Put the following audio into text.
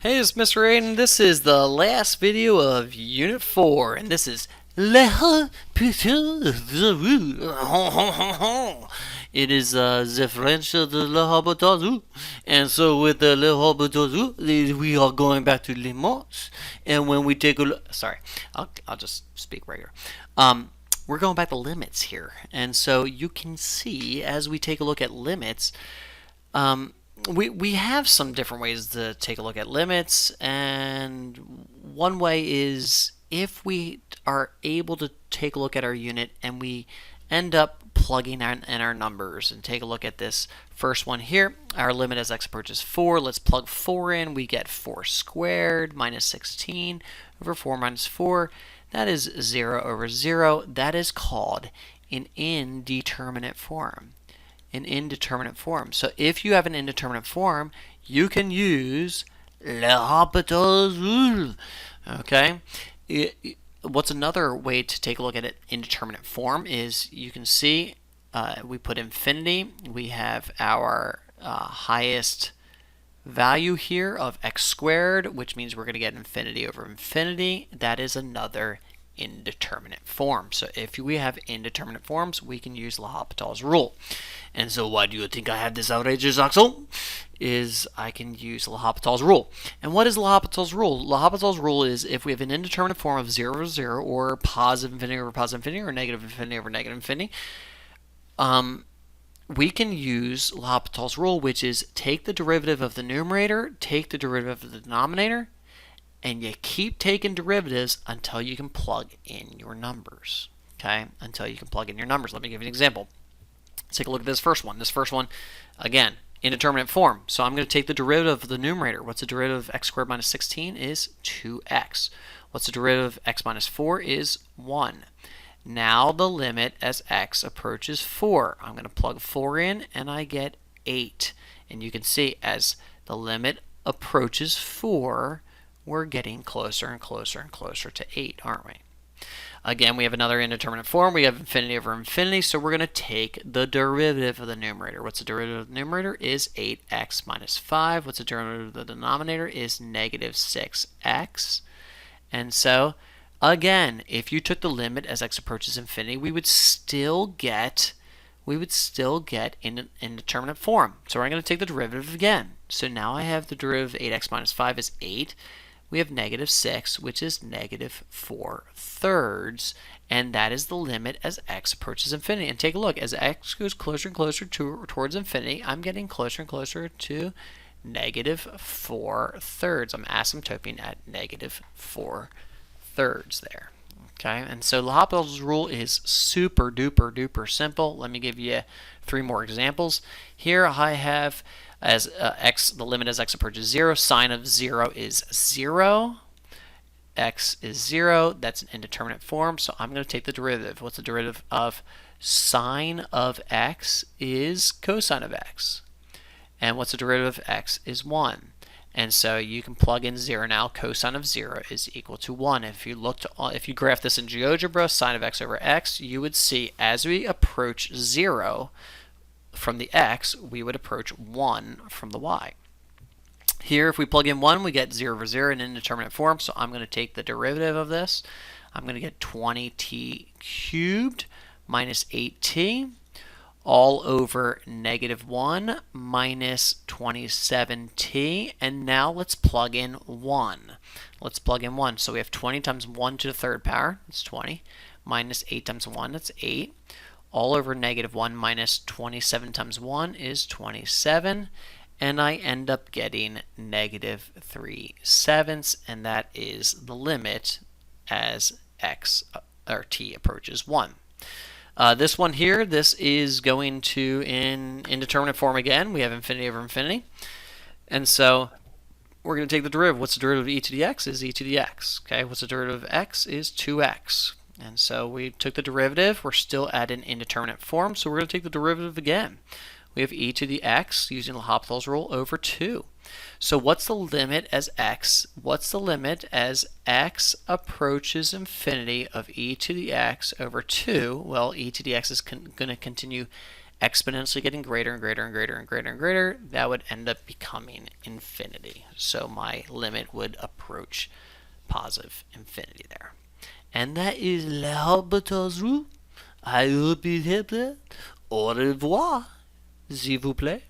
Hey, it's Mr. Aiden. This is the last video of Unit 4, and this is LHospitals Rule. It is Differentiation de LHospitals Rule. And so with the LHospitals Rule, we are going back to limits. And when we take a look, sorry, I'll just speak regular. We're going back to limits here. And so you can see as we take a look at limits, we have some different ways to take a look at limits, and one way is if we are able to take a look at our unit and we end up plugging in our numbers and take a look at this first one here. Our limit as x approaches 4. Let's plug 4 in. We get 4 squared minus 16 over 4 minus 4. That is 0 over 0. That is called an indeterminate form. An indeterminate form. So if you have an indeterminate form, you can use LHospitals Rule. Okay? What's another way to take a look at an indeterminate form is you can see we put infinity. We have our highest value here of x squared, which means we're going to get infinity over infinity. That is another indeterminate form. So if we have indeterminate forms, we can use LHospitals Rule. And so why do you think I have this outrageous axle? Is I can use LHospitals Rule. And what is LHospitals Rule? LHospitals Rule is if we have an indeterminate form of 0 over 0 or positive infinity over positive infinity or negative infinity over negative infinity, we can use LHospitals Rule, which is take the derivative of the numerator, take the derivative of the denominator, and you keep taking derivatives until you can plug in your numbers. Okay? Until you can plug in your numbers. Let me give you an example. Let's take a look at this first one. This first one, again, indeterminate form. So I'm going to take the derivative of the numerator. What's the derivative of x squared minus 16 is 2x. What's the derivative of x minus 4 is 1. Now the limit as x approaches 4. I'm going to plug 4 in and I get 8. And you can see as the limit approaches 4, we're getting closer and closer and closer to 8, aren't we? Again, we have another indeterminate form. We have infinity over infinity, so we're going to take the derivative of the numerator. What's the derivative of the numerator? Is 8x minus 5. What's the derivative of the denominator? Is negative 6x. And so, again, if you took the limit as x approaches infinity, we would still get an indeterminate form. So we're going to take the derivative again. So now I have the derivative of 8x minus 5 is 8. We have negative 6, which is negative 4/3, and that is the limit as x approaches infinity. And take a look, as x goes closer and closer towards infinity, I'm getting closer and closer to negative 4/3. I'm asymptoting at negative 4/3 there. Okay, and so LHospitals Rule is super duper duper simple. Let me give you 3 more examples. Here I have as x, the limit as x approaches 0, sine of 0 is 0. X is 0. That's an indeterminate form, so I'm going to take the derivative. What's the derivative of sine of x is cosine of x. And what's the derivative of x is 1. And so you can plug in 0 now. Cosine of 0 is equal to 1. If you graph this in GeoGebra, sine of x over x, you would see as we approach 0 from the x, we would approach 1 from the y. Here, if we plug in 1, we get 0 over 0 in indeterminate form, so I'm going to take the derivative of this. I'm going to get 20t cubed minus 8t all over negative 1 minus 27t, and now let's plug in 1. Let's plug in 1. So we have 20 times 1 to the 3rd power, that's 20, minus 8 times 1, that's 8. All over negative 1 minus 27 times 1 is 27, and I end up getting negative 3/7, and that is the limit as x or t approaches 1. This one here, this is going to in indeterminate form again. We have infinity over infinity, and so we're going to take the derivative. What's the derivative of e to the x? Is e to the x. Okay, what's the derivative of x? Is 2x. And so we took the derivative. We're still at an indeterminate form, so we're going to take the derivative again. We have e to the x using LHospitals Rule over 2. So what's the limit as x? What's the limit as x approaches infinity of e to the x over 2? Well, e to the x is going to continue exponentially getting greater and greater and greater and greater and greater, that would end up becoming infinity. So my limit would approach positive infinity there. And that is LHospitals Rule. I hope it helped. Au revoir, s'il vous plaît.